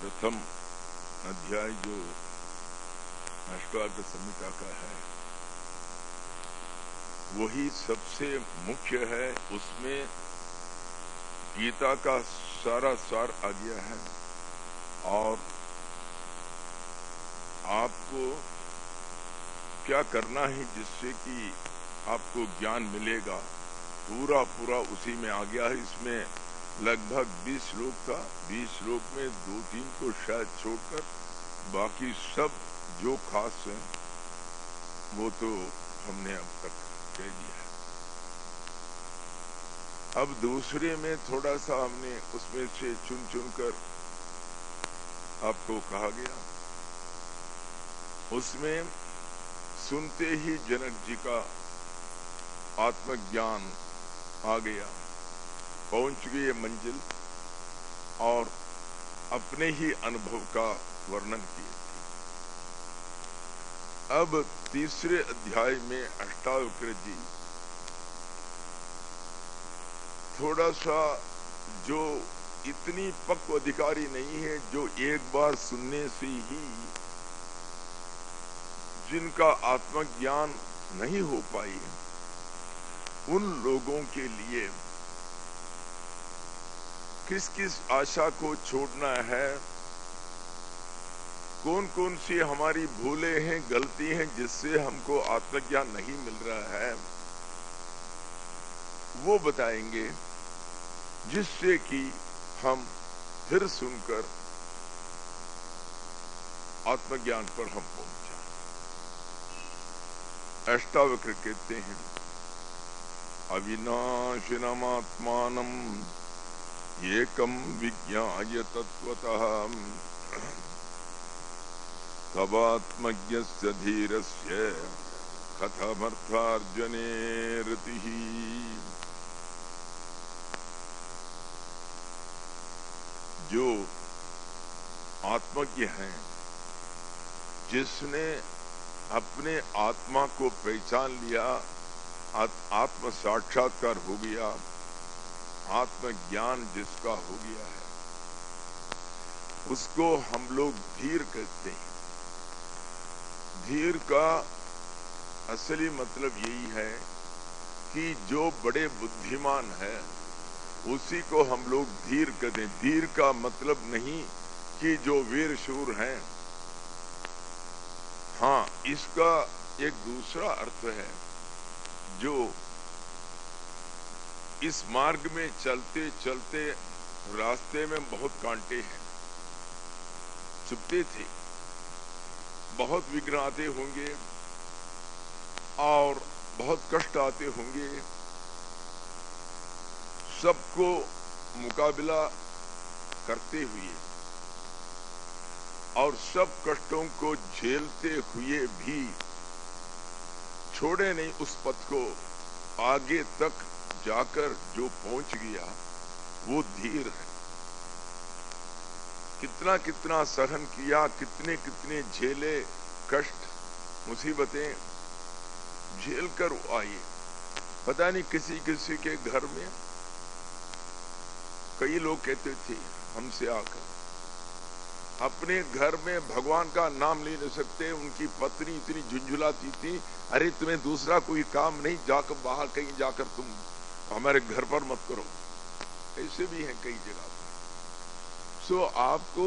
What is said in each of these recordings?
प्रथम अध्याय जो अष्टांग संहिता का है वही सबसे मुख्य है। उसमें गीता का सारा सार आ गया है और आपको क्या करना है जिससे कि आपको ज्ञान मिलेगा पूरा पूरा उसी में आ गया है। इसमें लगभग 20 श्लोक था। 20 श्लोक में 2-3 को शायद छोड़कर बाकी सब जो खास है वो तो हमने अब तक कह दिया है। अब दूसरे में थोड़ा सा हमने उसमें से चुन कर आपको कहा गया। उसमें सुनते ही जनक जी का आत्मज्ञान आ गया, पहुंच गए मंजिल और अपने ही अनुभव का वर्णन किए। अब तीसरे अध्याय में अष्टावक्र जी थोड़ा सा जो इतनी पक्व अधिकारी नहीं है, जो एक बार सुनने से ही जिनका आत्मज्ञान नहीं हो पाई, उन लोगों के लिए किस किस आशा को छोड़ना है, कौन कौन सी हमारी भूलें हैं, गलती हैं जिससे हमको आत्मज्ञान नहीं मिल रहा है, वो बताएंगे, जिससे कि हम फिर सुनकर आत्मज्ञान पर हम पहुंच जाएं। अष्टावक्र कहते हैं अविनाशिनमात्मानम् एकं विज्ञाय तत्त्वतः तवात्मज्ञस्य धीरस्य कथमर्थार्जने रतिः। जो आत्मज्ञ हैं, जिसने अपने आत्मा को पहचान लिया, आत्म साक्षात्कार हो गया, आत्मज्ञान जिसका हो गया है, उसको हम लोग धीर कहते हैं। धीर का असली मतलब यही है कि जो बड़े बुद्धिमान है उसी को हम लोग धीर कहते हैं। धीर का मतलब नहीं कि जो वीर शूर हैं। हाँ, इसका एक दूसरा अर्थ है, जो इस मार्ग में चलते चलते रास्ते में बहुत कांटे हैं, चुभते थे, बहुत विघ्न आते होंगे और बहुत कष्ट आते होंगे, सबको मुकाबला करते हुए और सब कष्टों को झेलते हुए भी छोड़े नहीं उस पथ को। आगे तक जाकर जो पहुंच गया वो धीर है। कितना कितना सहन किया, कितने कितने झेले, कष्ट मुसीबतें झेल कर आए। पता नहीं किसी किसी के घर में कई लोग कहते थे हमसे आकर, अपने घर में भगवान का नाम ले नहीं सकते। उनकी पत्नी इतनी झुंझुलाती थी, अरे तुम्हें दूसरा कोई काम नहीं, जाकर बाहर कहीं जाकर तुम हमारे घर पर मत करो। ऐसे भी हैं कई जगह। सो आपको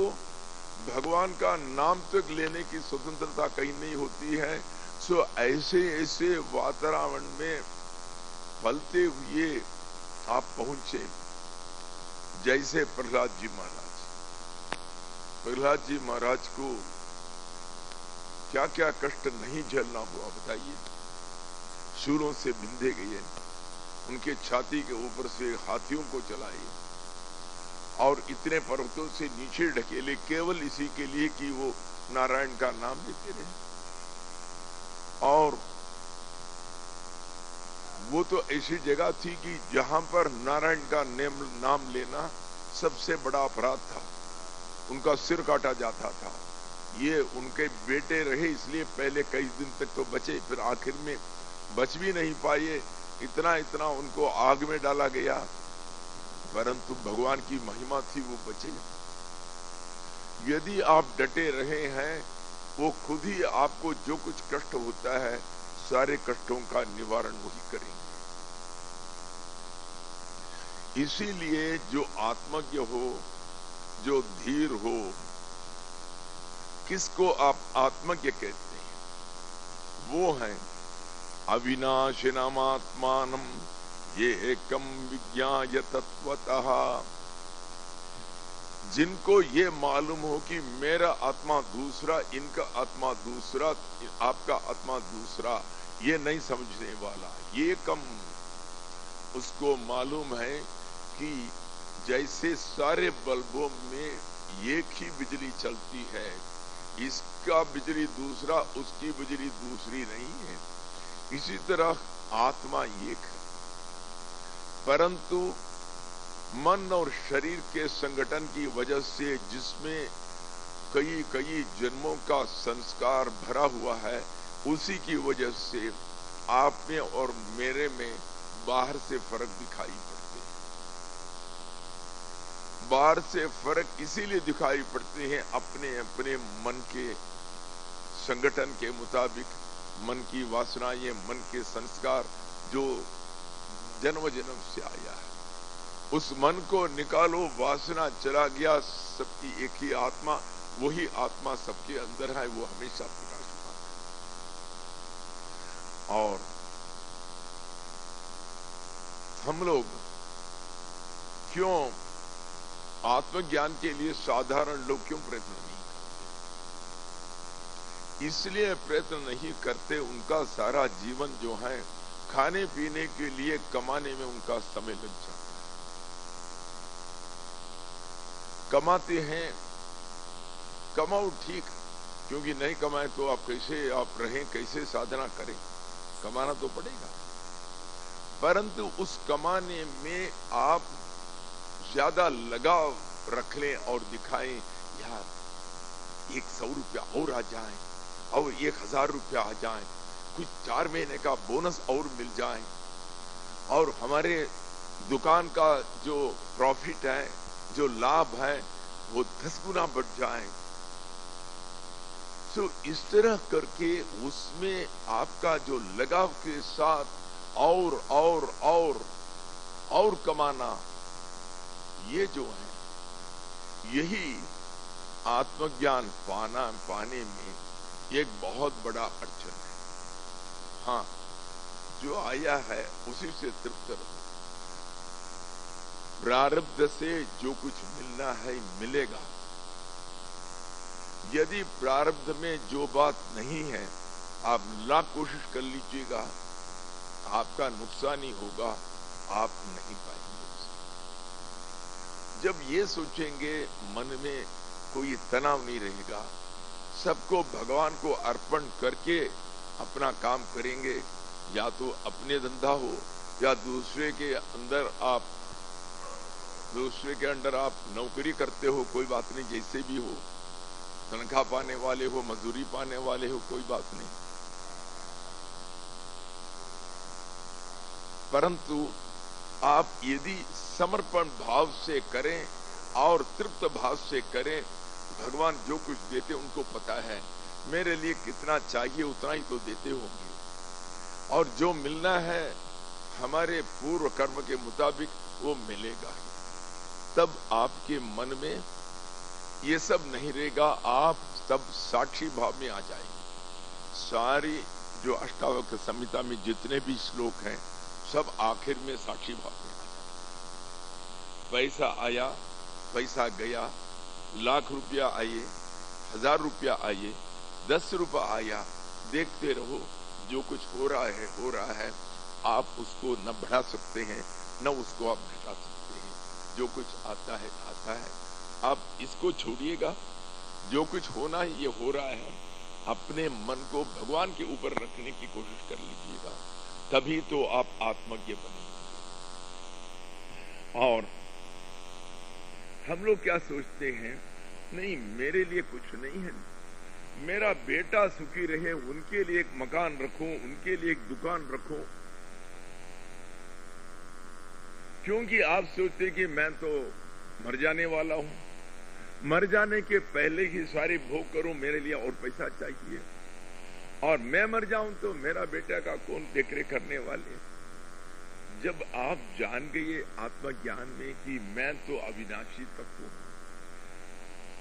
भगवान का नाम तक लेने की स्वतंत्रता कहीं नहीं होती है। सो ऐसे ऐसे वातावरण में फलते हुए आप पहुंचे, जैसे प्रहलाद जी महाराज। प्रहलाद जी महाराज को क्या क्या कष्ट नहीं झेलना हुआ बताइए। शूलों से बिंधे गए, उनके छाती के ऊपर से हाथियों को चलाए और इतने पर्वतों से नीचे ढकेले, केवल इसी के लिए कि वो नारायण का नाम लेते रहे। और वो तो ऐसी जगह थी कि जहां पर नारायण का नाम लेना सबसे बड़ा अपराध था, उनका सिर काटा जाता था। ये उनके बेटे रहे इसलिए पहले कई दिन तक तो बचे, फिर आखिर में बच भी नहीं पाए। इतना इतना उनको आग में डाला गया, परंतु भगवान की महिमा थी, वो बचे। यदि आप डटे रहे हैं, वो खुद ही आपको जो कुछ कष्ट होता है सारे कष्टों का निवारण वही करेंगे। इसीलिए जो आत्मज्ञ हो, जो धीर हो, किसको आप आत्मज्ञ कहते हैं? वो हैं अविनाशिनमात्मानम ये एकम विज्ञाय तत्वतः, जिनको ये मालूम हो कि मेरा आत्मा दूसरा, इनका आत्मा दूसरा, आपका आत्मा दूसरा, ये नहीं समझने वाला। ये कम उसको मालूम है कि जैसे सारे बल्बों में एक ही बिजली चलती है, इसका बिजली दूसरा, उसकी बिजली दूसरी नहीं है, इसी तरह आत्मा एक है। परंतु मन और शरीर के संगठन की वजह से, जिसमें कई कई जन्मों का संस्कार भरा हुआ है, उसी की वजह से आप में और मेरे में बाहर से फर्क दिखाई पड़ते हैं। बाहर से फर्क इसीलिए दिखाई पड़ते हैं अपने अपने मन के संगठन के मुताबिक, मन की वासनाएं, मन के संस्कार जो जन्म जन्म से आया है, उस मन को निकालो, वासना चला गया, सबकी एक ही आत्मा, वही आत्मा सबके अंदर है, वो हमेशा प्रकाशमान है। और हम लोग क्यों आत्मज्ञान के लिए साधारण लोग क्यों प्रयत्न नहीं करते? इसलिए प्रयत्न नहीं करते, उनका सारा जीवन जो है खाने पीने के लिए, कमाने में उनका समय लग जाता है। कमाते हैं, कमाओ ठीक, क्योंकि नहीं कमाए तो आप कैसे आप रहें, कैसे साधना करें? कमाना तो पड़ेगा। परंतु उस कमाने में आप ज्यादा लगाव रख लें और दिखाएं, यार 100 रुपया और आ जाए और 1000 रुपया आ जाए, कुछ 4 महीने का बोनस और मिल जाए, और हमारे दुकान का जो प्रॉफिट है, जो लाभ है, वो 10 गुना बढ़ जाए। तो इस तरह करके उसमें आपका जो लगाव के साथ और कमाना, ये जो है, यही आत्मज्ञान पाने में एक बहुत बड़ा अड़चन है। हाँ, जो आया है उसी से तृप्त रहो। प्रारब्ध से जो कुछ मिलना है मिलेगा। यदि प्रारब्ध में जो बात नहीं है, आप लाख कोशिश कर लीजिएगा, आपका नुकसान ही होगा, आप नहीं पाएंगे उसे। जब ये सोचेंगे, मन में कोई तनाव नहीं रहेगा, सबको भगवान को अर्पण करके अपना काम करेंगे, या तो अपने धंधा हो या दूसरे के अंडर आप नौकरी करते हो, कोई बात नहीं, जैसे भी हो, तनख्वाह पाने वाले हो, मजदूरी पाने वाले हो, कोई बात नहीं। परंतु आप यदि समर्पण भाव से करें और तृप्त भाव से करें, भगवान जो कुछ देते उनको पता है मेरे लिए कितना चाहिए, उतना ही तो देते होंगे, और जो मिलना है हमारे पूर्व कर्म के मुताबिक वो मिलेगा ही। तब आपके मन में ये सब नहीं रहेगा, आप तब साक्षी भाव में आ जाएंगे। सारी जो अष्टावक्र संहिता में जितने भी श्लोक हैं, सब आखिर में साक्षी भाव में आ जाएंगे। पैसा आया, पैसा गया, लाख रुपया आए, 1000 रुपया आए, 10 रुपया आया, देखते रहो, जो कुछ हो रहा है, आप उसको न बढ़ा सकते हैं, न उसको आप घटा सकते हैं। जो कुछ आता है, आप इसको छोड़िएगा, जो कुछ होना है ये हो रहा है, अपने मन को भगवान के ऊपर रखने की कोशिश कर लीजिएगा, तभी तो आप आत्मज्ञ बनेंगे। और हम लोग क्या सोचते हैं, नहीं मेरे लिए कुछ नहीं है, मेरा बेटा सुखी रहे, उनके लिए एक मकान रखो, उनके लिए एक दुकान रखो, क्योंकि आप सोचते कि मैं तो मर जाने वाला हूं, मर जाने के पहले ही सारी भोग करूं, मेरे लिए और पैसा चाहिए, और मैं मर जाऊं तो मेरा बेटा का कौन देखरेख करने वाले। जब आप जान गए आत्मज्ञान में कि मैं तो अविनाशी तत्व हूं,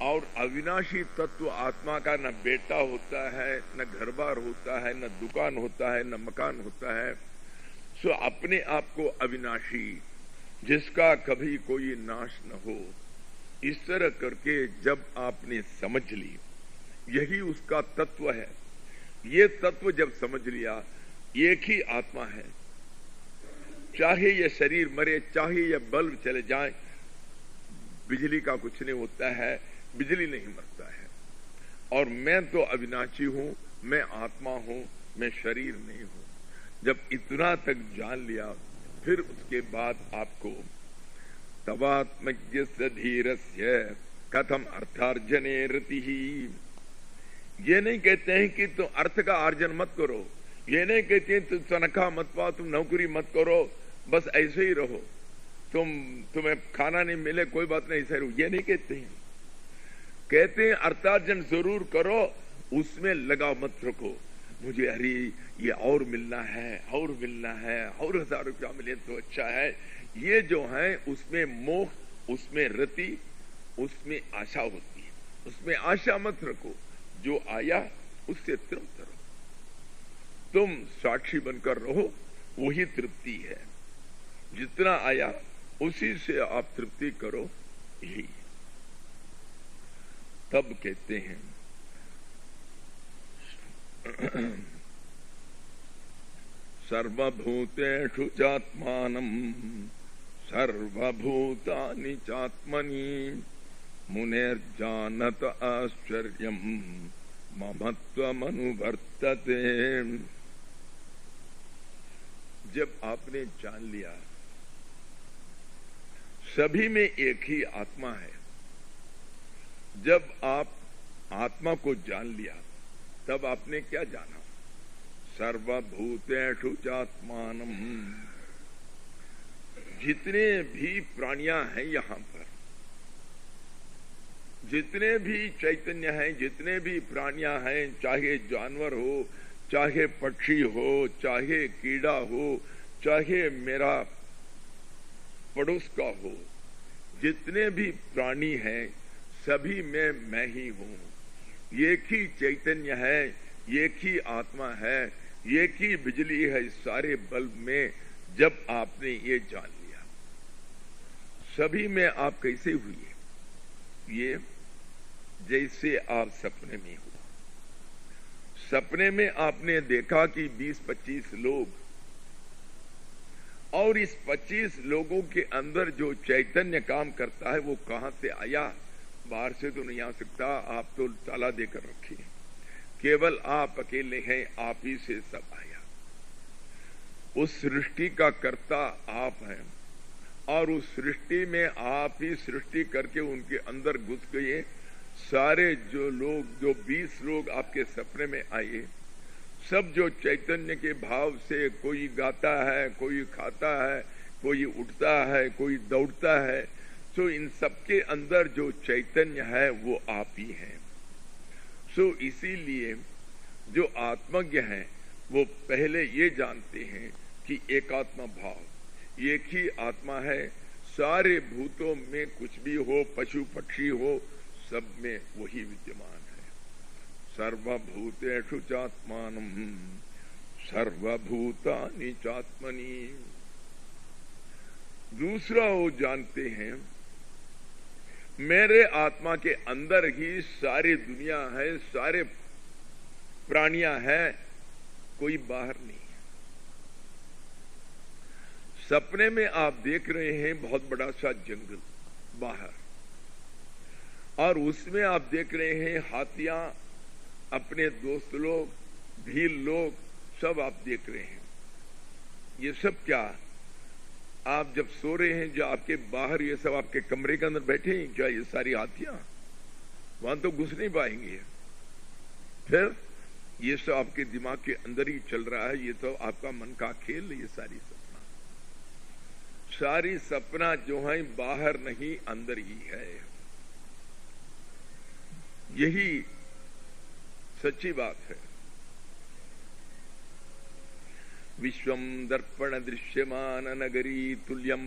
और अविनाशी तत्व आत्मा का न बेटा होता है, न घर बार होता है, न दुकान होता है, न मकान होता है, सो अपने आप को अविनाशी, जिसका कभी कोई नाश न हो, इस तरह करके जब आपने समझ ली, यही उसका तत्व है। ये तत्व जब समझ लिया, एक ही आत्मा है, चाहे ये शरीर मरे, चाहे ये बल्ब चले जाए, बिजली का कुछ नहीं होता है, बिजली नहीं मरता है। और मैं तो अविनाशी हूं, मैं आत्मा हूं, मैं शरीर नहीं हूं। जब इतना तक जान लिया, फिर उसके बाद आपको तवात्मज्ञस्य धीरस्य कथम अर्थार्जने रतिः, ये नहीं कहते हैं कि तुम अर्थ का अर्जन मत करो, ये नहीं कहते हैं तुम तनख्वाह मत पाओ, तुम नौकरी मत करो, बस ऐसे ही रहो, तुम्हें खाना नहीं मिले कोई बात नहीं, ऐसे रहो, ये नहीं कहते हैं। कहते हैं अर्थार्जन जरूर करो, उसमें लगाव मत रखो, मुझे अरे ये और मिलना है, और मिलना है, और 1000 रुपया मिले तो अच्छा है, ये जो है उसमें मोह, उसमें रति, उसमें आशा होती है। उसमें आशा मत रखो, जो आया उससे तृप्त रहो, तुम साक्षी बनकर रहो, वही तृप्ति है। जितना आया उसी से आप तृप्ति करो, यही। तब कहते हैं सर्वभूतेषु चात्मानं सर्वभूतानि चात्मनि मुनेर्जानत आश्चर्यं ममत्वमनुवर्तते। जब आपने जान लिया सभी में एक ही आत्मा है, जब आप आत्मा को जान लिया, तब आपने क्या जाना? सर्वभूतेषु चात्मानं, जितने भी प्राणियां हैं यहां पर, जितने भी चैतन्य हैं, जितने भी प्राणियां हैं, चाहे जानवर हो, चाहे पक्षी हो, चाहे कीड़ा हो, चाहे मेरा पड़ोस का हो, जितने भी प्राणी हैं सभी में मैं ही हूं। एक ही चैतन्य है, एक ही आत्मा है, एक ही बिजली है सारे बल्ब में। जब आपने ये जान लिया, सभी में आप कैसे हुए? ये जैसे आप सपने में हो, सपने में आपने देखा कि 20-25 लोग, और इस 25 लोगों के अंदर जो चैतन्य काम करता है वो कहां से आया? बाहर से तो नहीं आ सकता, आप तो ताला देकर रखे, केवल आप अकेले हैं, आप ही से सब आया। उस सृष्टि का कर्ता आप हैं, और उस सृष्टि में आप ही सृष्टि करके उनके अंदर घुस गए। सारे जो लोग, जो 20 लोग आपके सपने में आए, सब जो चैतन्य के भाव से, कोई गाता है, कोई खाता है, कोई उठता है, कोई दौड़ता है, तो इन सबके अंदर जो चैतन्य है वो आप ही हैं। सो इसीलिए जो आत्मज्ञ हैं वो पहले ये जानते हैं कि एकात्म भाव, एक ही आत्मा है, सारे भूतों में कुछ भी हो, पशु पक्षी हो, सब में वही विद्यमान है। सर्वभूतेषु चात्मानं सर्वभूतानि चात्मनि। दूसरा वो जानते हैं मेरे आत्मा के अंदर ही सारी दुनिया है, सारे प्राणियां हैं, कोई बाहर नहीं है। सपने में आप देख रहे हैं बहुत बड़ा सा जंगल बाहर, और उसमें आप देख रहे हैं हाथियां, अपने दोस्त लोग, भील लोग, सब आप देख रहे हैं। ये सब क्या? आप जब सो रहे हैं, जो आपके बाहर ये सब आपके कमरे के अंदर बैठे हैं क्या ये सारी हाथियां? वहां तो घुस नहीं पाएंगे। फिर ये सब आपके दिमाग के अंदर ही चल रहा है, ये तो आपका मन का खेल, ये सारी सपना जो है बाहर नहीं अंदर ही है। यही सच्ची बात है। विश्वम दर्पण दृश्यमान नगरी तुल्यम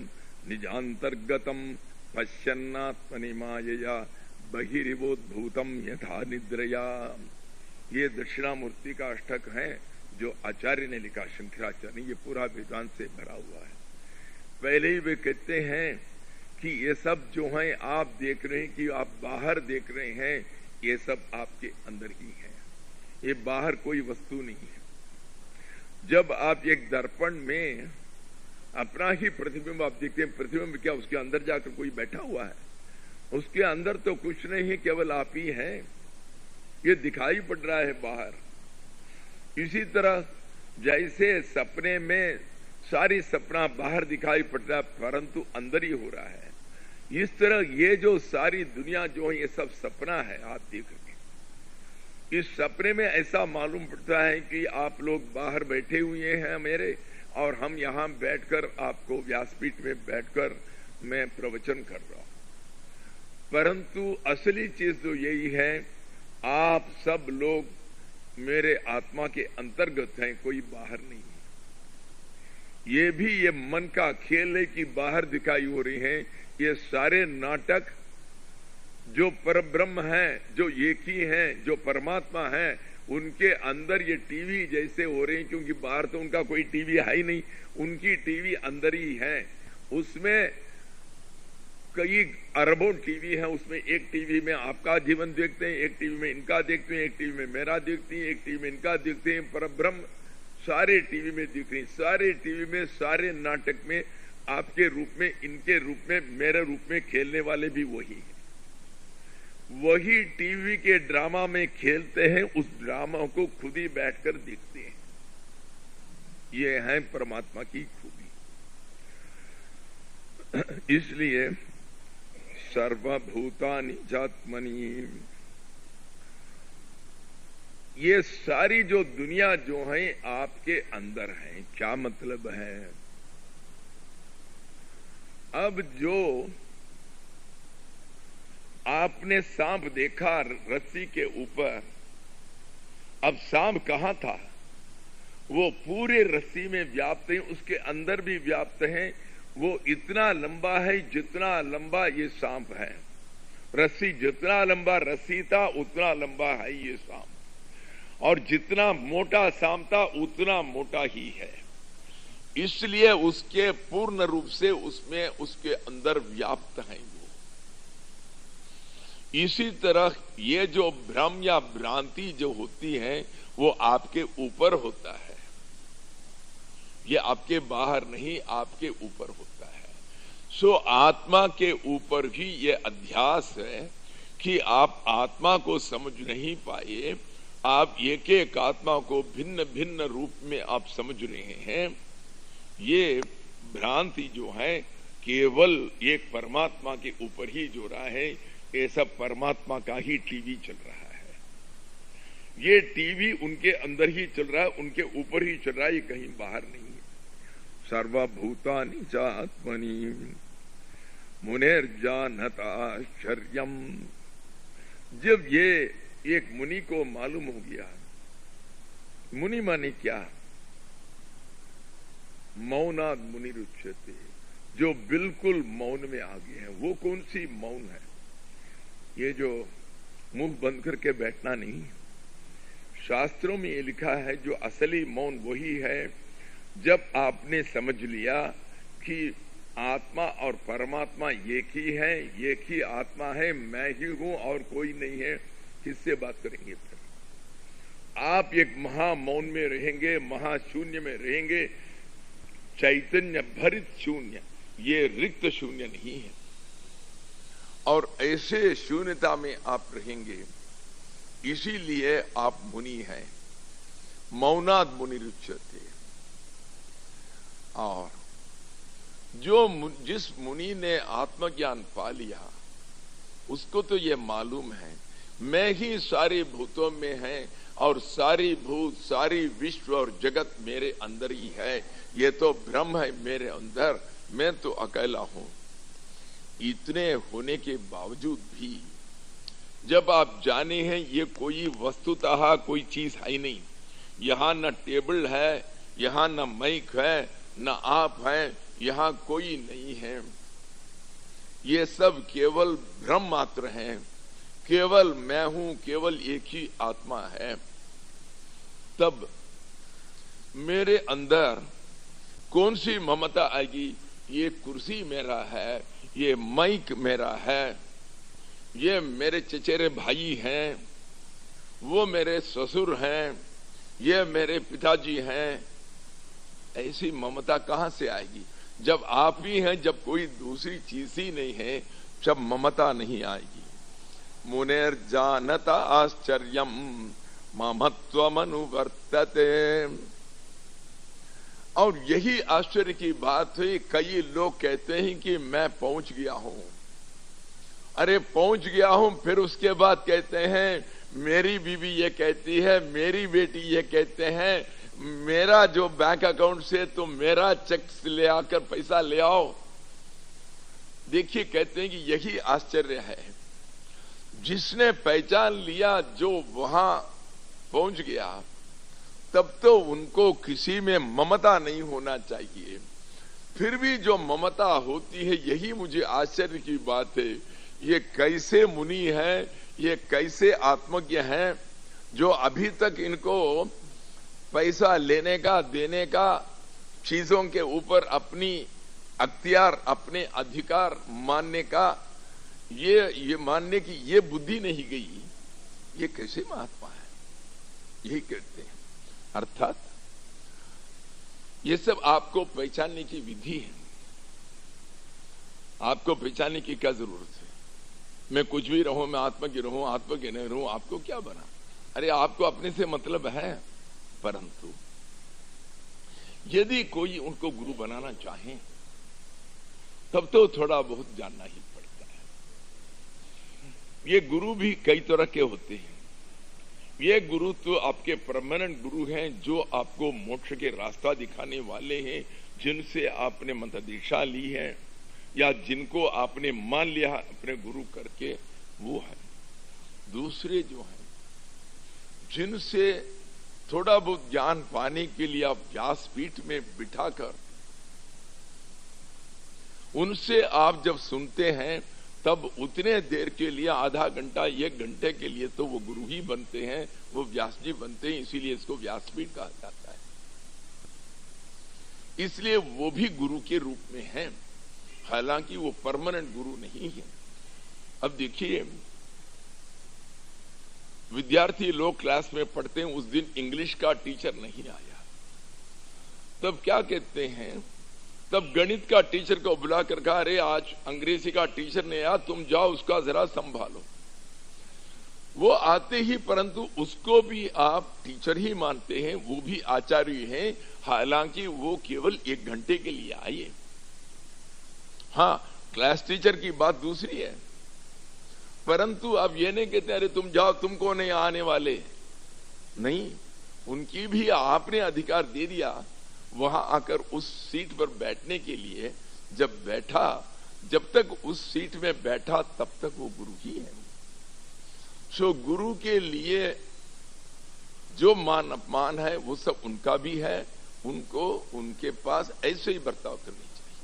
निजांतर्गतम पश्यन्नात्मनि मायया बहिरिवोद्भूतम यथा निद्रया। ये दक्षिणामूर्ति का अष्टक है जो आचार्य ने लिखा, शंकराचार्य ने। ये पूरा वेदांत से भरा हुआ है। पहले ही वे कहते हैं कि ये सब जो है आप देख रहे हैं, कि आप बाहर देख रहे हैं, ये सब आपके अंदर ही है। ये बाहर कोई वस्तु नहीं है। जब आप एक दर्पण में अपना ही प्रतिबिंब आप देखते हैं, प्रतिबिंब क्या उसके अंदर जाकर कोई बैठा हुआ है? उसके अंदर तो कुछ नहीं है, केवल आप ही हैं। ये दिखाई पड़ रहा है बाहर। इसी तरह जैसे सपने में सारी सपना बाहर दिखाई पड़ रहा है, परंतु अंदर ही हो रहा है, इस तरह ये जो सारी दुनिया जो है ये सब सपना है। आप देख रहे हैं, इस सपने में ऐसा मालूम पड़ता है कि आप लोग बाहर बैठे हुए हैं मेरे, और हम यहाँ बैठकर आपको व्यासपीठ में बैठकर मैं प्रवचन कर रहा हूं। परंतु असली चीज तो यही है, आप सब लोग मेरे आत्मा के अंतर्गत हैं, कोई बाहर नहीं है। ये भी ये मन का खेल है कि बाहर दिखाई हो रही है। ये सारे नाटक जो परब्रह्म है, जो एक ही है, जो परमात्मा है, उनके अंदर ये टीवी जैसे हो रहे हैं, क्योंकि बाहर तो उनका कोई टीवी है ही नहीं, उनकी टीवी अंदर ही है। उसमें कई अरबों टीवी है। उसमें एक टीवी में आपका जीवन देखते हैं, एक टीवी में इनका देखते हैं, एक टीवी में मेरा देखते हैं, एक टीवी में इनका देखते हैं। परब्रह्म सारे टीवी में दिख रहे हैं, सारे टीवी में, सारे नाटक में आपके रूप में, इनके रूप में, मेरे रूप में खेलने वाले भी वही हैं। वही टीवी के ड्रामा में खेलते हैं, उस ड्रामा को खुद ही बैठकर देखते हैं। ये है परमात्मा की खूबी। इसलिए सर्वभूतानि चात्मनि, ये सारी जो दुनिया जो है आपके अंदर है। क्या मतलब है? अब जो आपने सांप देखा रस्सी के ऊपर, अब सांप कहां था? वो पूरे रस्सी में व्याप्त है, उसके अंदर भी व्याप्त है। वो इतना लंबा है जितना लंबा ये सांप है। रस्सी जितना लंबा रस्सी था, उतना लंबा है ये सांप, और जितना मोटा सांप था उतना मोटा ही है। इसलिए उसके पूर्ण रूप से उसमें, उसके अंदर व्याप्त है वो। इसी तरह ये जो भ्रम या भ्रांति जो होती है, वो आपके ऊपर होता है। ये आपके बाहर नहीं, आपके ऊपर होता है। सो आत्मा के ऊपर भी ये अध्यास है कि आप आत्मा को समझ नहीं पाए। आप एक एक आत्मा को भिन्न भिन्न रूप में आप समझ रहे हैं। ये भ्रांति जो है केवल एक परमात्मा के ऊपर ही जो रहा है। ये सब परमात्मा का ही टीवी चल रहा है। ये टीवी उनके अंदर ही चल रहा है, उनके ऊपर ही चल रहा है, ये कहीं बाहर नहीं है। सर्वभूतानि चात्मनि मुनिर्जानताश्चर्यम्। जब ये एक मुनि को मालूम हो गया, मुनि माने क्या? मौनाद मुनिरुच्यते, जो बिल्कुल मौन में आ गए हैं। वो कौन सी मौन है? ये जो मुंह बंद करके बैठना नहीं। शास्त्रों में ये लिखा है जो असली मौन वही है जब आपने समझ लिया कि आत्मा और परमात्मा एक ही है, एक ही आत्मा है, मैं ही हूं और कोई नहीं है। किससे बात करेंगे फिर? आप एक महामौन में रहेंगे, महाशून्य में रहेंगे, चैतन्य भरित शून्य, ये रिक्त शून्य नहीं है। और ऐसे शून्यता में आप रहेंगे, इसीलिए आप मुनि हैं। मौनाद मुनिरुच्यते। और जिस मुनि ने आत्मज्ञान पा लिया, उसको तो ये मालूम है मैं ही सारे भूतों में है, और सारी भूत, सारी विश्व और जगत मेरे अंदर ही है। ये तो ब्रह्म है मेरे अंदर, मैं तो अकेला हूं। इतने होने के बावजूद भी जब आप जाने हैं ये कोई वस्तुतः कोई चीज है ही नहीं, यहाँ न टेबल है, यहाँ न माइक है, न आप हैं, यहाँ कोई नहीं है, ये सब केवल भ्रम मात्र हैं, केवल मैं हूं, केवल एक ही आत्मा है। तब मेरे अंदर कौन सी ममता आएगी? ये कुर्सी मेरा है, ये माइक मेरा है, ये मेरे चचेरे भाई हैं, वो मेरे ससुर हैं, ये मेरे पिताजी हैं। ऐसी ममता कहां से आएगी? जब आप ही हैं, जब कोई दूसरी चीज ही नहीं है, जब ममता नहीं आएगी। मुनेर्जानत आश्चर्यम ममत्वमनुवर्तते। और यही आश्चर्य की बात है, कई लोग कहते हैं कि मैं पहुंच गया हूं। अरे पहुंच गया हूं, फिर उसके बाद कहते हैं मेरी बीवी ये कहती है, मेरी बेटी ये कहते हैं, मेरा जो बैंक अकाउंट से तो मेरा चेक ले आकर पैसा ले आओ। देखिए, कहते हैं कि यही आश्चर्य है, जिसने पहचान लिया, जो वहां पहुंच गया, तब तो उनको किसी में ममता नहीं होना चाहिए। फिर भी जो ममता होती है, यही मुझे आश्चर्य की बात है। ये कैसे मुनि हैं, ये कैसे आत्मज्ञ हैं, जो अभी तक इनको पैसा लेने का, देने का, चीजों के ऊपर अपनी अख्तियार, अपने अधिकार मानने का, ये मानने की ये बुद्धि नहीं गई। ये कैसे महात्मा है? यही कहते हैं। अर्थात ये सब आपको पहचानने की विधि है। आपको पहचानने की क्या जरूरत है? मैं कुछ भी रहूं, मैं आत्मज्ञ रहूं, आत्मज्ञ नहीं रहूं, आपको क्या बना? अरे आपको अपने से मतलब है। परंतु यदि कोई उनको गुरु बनाना चाहे, तब तो थोड़ा बहुत जानना ही पड़ता है। ये गुरु भी कई तरह के होते हैं। ये गुरु तो आपके परमानेंट गुरु हैं, जो आपको मोक्ष के रास्ता दिखाने वाले हैं, जिनसे आपने मंत्र दीक्षा ली है, या जिनको आपने मान लिया अपने गुरु करके, वो है। दूसरे जो हैं, जिनसे थोड़ा बहुत ज्ञान पाने के लिए आप व्यासपीठ में बिठाकर उनसे आप जब सुनते हैं, तब उतने देर के लिए, आधा घंटा, 1 घंटे के लिए तो वो गुरु ही बनते हैं, वो व्यास जी बनते हैं। इसीलिए इसको व्यासपीठ कहा जाता है। इसलिए वो भी गुरु के रूप में हैं, हालांकि वो परमानेंट गुरु नहीं है। अब देखिए, विद्यार्थी लोग क्लास में पढ़ते हैं, उस दिन इंग्लिश का टीचर नहीं आया, तब क्या कहते हैं? तब गणित का टीचर को बुलाकर कहा, अरे आज अंग्रेजी का टीचर नहीं आया, तुम जाओ उसका जरा संभालो। वो आते ही, परंतु उसको भी आप टीचर ही मानते हैं, वो भी आचार्य हैं, हालांकि वो केवल 1 घंटे के लिए आए। हाँ, क्लास टीचर की बात दूसरी है, परंतु अब ये नहीं कहते अरे तुम जाओ, तुमको नहीं आने वाले। नहीं, उनकी भी आपने अधिकार दे दिया। वहां आकर उस सीट पर बैठने के लिए जब बैठा, जब तक उस सीट में बैठा, तब तक वो गुरु ही है। सो गुरु के लिए जो मान अपमान है, वो सब उनका भी है। उनको उनके पास ऐसे ही बर्ताव करनी चाहिए।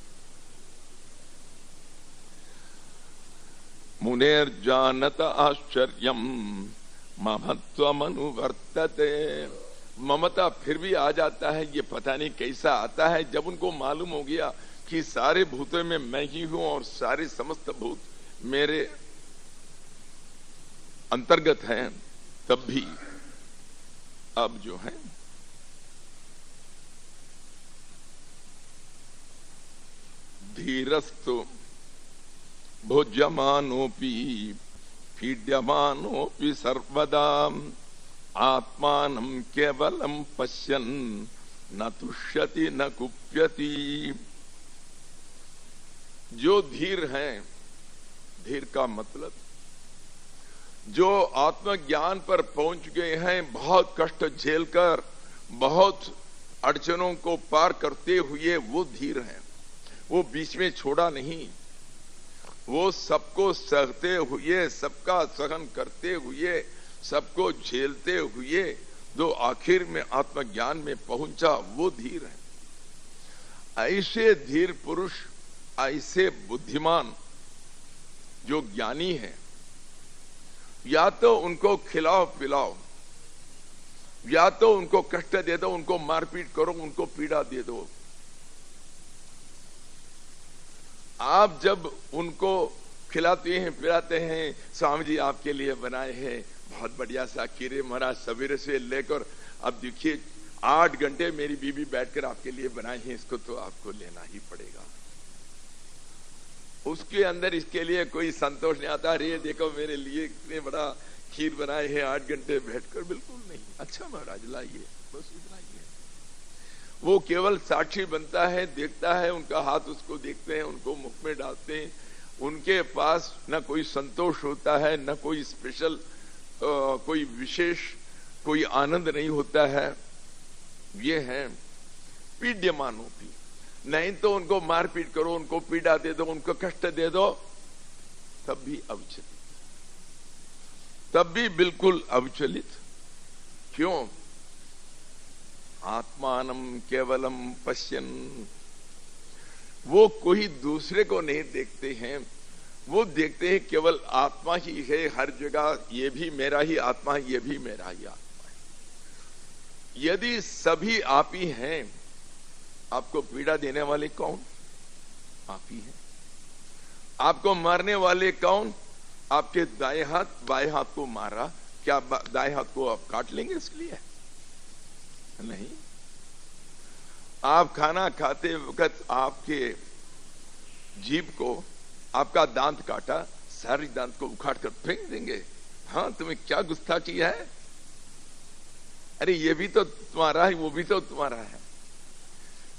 मुनेर्जानत आश्चर्यम ममत्वमनुवर्तते। ममता फिर भी आ जाता है, ये पता नहीं कैसा आता है। जब उनको मालूम हो गया कि सारे भूतों में मैं ही हूं और सारे समस्त भूत मेरे अंतर्गत हैं, तब भी अब जो है धीरस्तु भोज्यमानोपि पीड्यमानोपि सर्वदा आत्मानं केवलं पश्यन् न तुष्यति न कुप्यति। जो धीर हैं, धीर का मतलब जो आत्मज्ञान पर पहुंच गए हैं, बहुत कष्ट झेलकर, बहुत अड़चनों को पार करते हुए वो धीर हैं। वो बीच में छोड़ा नहीं। वो सबको सहते हुए, सबका सहन करते हुए, सबको झेलते हुए जो आखिर में आत्मज्ञान में पहुंचा, वो धीर है। ऐसे धीर पुरुष, ऐसे बुद्धिमान जो ज्ञानी है, या तो उनको खिलाओ पिलाओ, या तो उनको कष्ट दे दो, उनको मारपीट करो, उनको पीड़ा दे दो। आप जब उनको खिलाते हैं पिलाते हैं, स्वामी जी आपके लिए बनाए हैं बहुत बढ़िया सा खीरे महाराज, सवेरे से लेकर अब देखिए 8 घंटे मेरी बीबी बैठकर आपके लिए बनाए हैं, इसको तो आपको लेना ही पड़ेगा। उसके अंदर इसके लिए कोई संतोष नहीं आता, अरे देखो मेरे लिए इतने बड़ा खीर बनाए हैं 8 घंटे बैठकर, बिल्कुल नहीं। अच्छा महाराज लाइए, बस इतना ही है। वो केवल साक्षी बनता है, देखता है, उनका हाथ उसको देखते हैं, उनको मुख में डालते हैं। उनके पास न कोई संतोष होता है, न कोई स्पेशल कोई विशेष कोई आनंद नहीं होता है। ये है पीड्यमानों की। नहीं तो उनको मारपीट करो, उनको पीड़ा दे दो, उनको कष्ट दे दो, तब भी अविचलित, तब भी बिल्कुल अविचलित। क्यों? आत्मानम केवलम पश्यन, वो कोई दूसरे को नहीं देखते हैं, वो देखते हैं केवल आत्मा ही है हर जगह, ये भी मेरा ही आत्मा है, ये भी मेरा ही आत्मा है। यदि सभी आप ही हैं, आपको पीड़ा देने वाले कौन? आप ही हैं। आपको मारने वाले कौन? आपके दाएं हाथ बाएं हाथ को मारा, क्या दाएं हाथ को आप काट लेंगे इसलिए? नहीं। आप खाना खाते वक्त आपके जीभ को आपका दांत काटा, सारी दांत को उखाड़ कर फेंक देंगे। हाँ, तुम्हें क्या गुस्ताखी है? अरे ये भी तो तुम्हारा है, वो भी तो तुम्हारा है।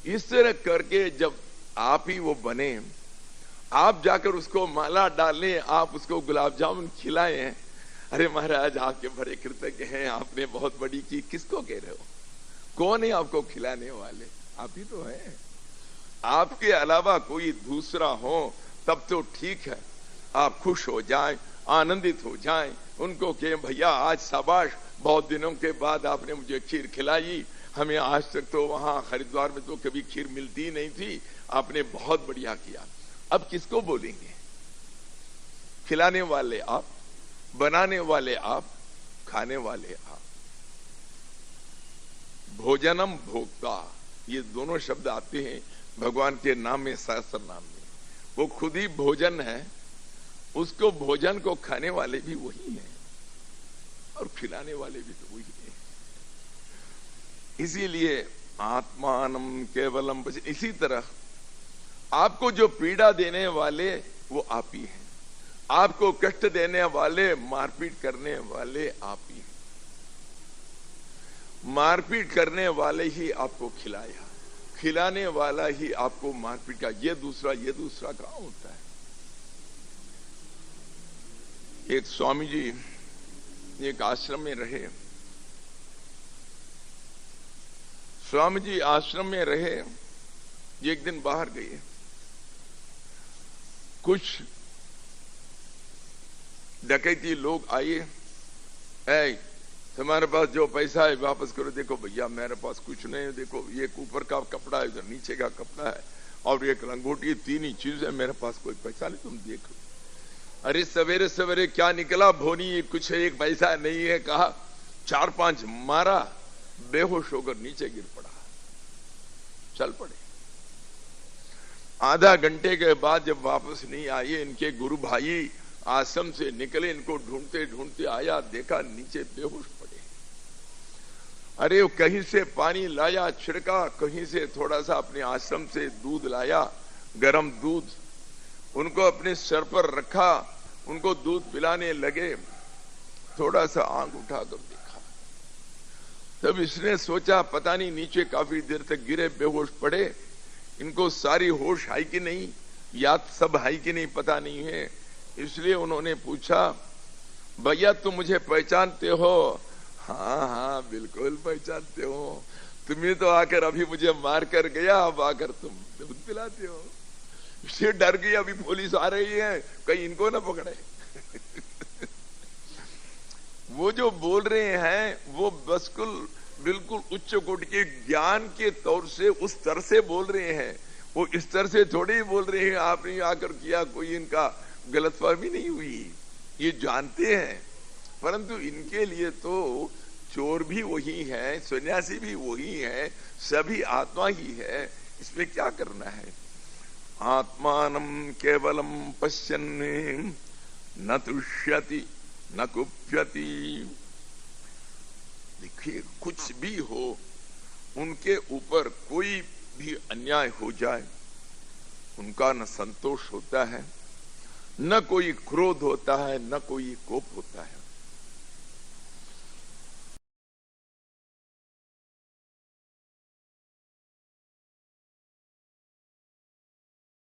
इस तरह करके जब आप ही वो बने, आप जाकर उसको माला डालें, आप उसको गुलाब जामुन खिलाएं, अरे महाराज आपके बड़े कृतज्ञ हैं, आपने बहुत बड़ी की, किसको कह रहे हो? कौन है आपको खिलाने वाले? आप ही तो हैं। आपके अलावा कोई दूसरा हो तब तो ठीक है, आप खुश हो जाएं, आनंदित हो जाएं, उनको कहें भैया आज शाबाश, बहुत दिनों के बाद आपने मुझे खीर खिलाई, हमें आज तक तो वहां हरिद्वार में तो कभी खीर मिलती ही नहीं थी, आपने बहुत बढ़िया किया। अब किसको बोलेंगे? खिलाने वाले आप, बनाने वाले आप, खाने वाले आप। भोजनम भोक्ता, ये दोनों शब्द आते हैं भगवान के नाम में, सहस्त्र नाम में। वो खुद ही भोजन है, उसको भोजन को खाने वाले भी वही हैं और खिलाने वाले भी तो वही हैं। इसीलिए आत्मानम केवलम। इसी तरह आपको जो पीड़ा देने वाले वो आप ही हैं, आपको कष्ट देने वाले, मारपीट करने वाले आप ही हैं। मारपीट करने वाले ही आपको खिलाया, खिलाने वाला ही आपको मारपीट का। ये दूसरा कहां होता है? एक स्वामी जी एक आश्रम में रहे, स्वामी जी आश्रम में रहे, एक दिन बाहर गए, कुछ डकैती लोग आए, ऐ तुम्हारे पास जो पैसा है वापस करो। देखो भैया मेरे पास कुछ नहीं है, देखो एक ऊपर का कपड़ा है, उधर नीचे का कपड़ा है और एक लंगोटी, 3 ही चीज है, मेरे पास कोई पैसा नहीं, तुम देखो। अरे सवेरे सवेरे क्या निकला भोनी, कुछ एक पैसा नहीं है, कहा 4-5 मारा, बेहोश होकर नीचे गिर पड़ा, चल पड़े। आधा घंटे के बाद जब वापस नहीं आए, इनके गुरु भाई आश्रम से निकले, इनको ढूंढते ढूंढते आया, देखा नीचे बेहोश पड़े। अरे वो कहीं से पानी लाया, छिड़का, कहीं से थोड़ा सा अपने आश्रम से दूध लाया, गरम दूध, उनको अपने सर पर रखा, उनको दूध पिलाने लगे। थोड़ा सा आंख उठाकर देखा, तब इसने सोचा पता नहीं नीचे काफी देर तक गिरे, बेहोश पड़े, इनको सारी होश है कि नहीं, याद सब है कि नहीं पता नहीं है। इसलिए उन्होंने पूछा, भैया तुम मुझे पहचानते हो? हाँ हाँ बिल्कुल पहचानते हो, तुम्हें तो आकर अभी मुझे मार कर गया, अब आकर तुम दूध पिलाते हो। से डर गई, अभी पुलिस आ रही है, कहीं इनको ना पकड़े। वो जो बोल रहे हैं वो बिल्कुल उच्च कोटि के ज्ञान के तौर से उस तरह से बोल रहे हैं। वो इस तरह से थोड़ी बोल रहे हैं आपने आकर किया, कोई इनका गलतफहमी नहीं हुई, ये जानते हैं। परंतु इनके लिए तो चोर भी वही है, सन्यासी भी वही है, सभी आत्मा ही है, इसमें क्या करना है। आत्मानं केवलम पश्यन् न तुष्यति न कुप्यति। देखिए कुछ भी हो, उनके ऊपर कोई भी अन्याय हो जाए, उनका न संतोष होता है, न कोई क्रोध होता है, न कोई कोप होता है।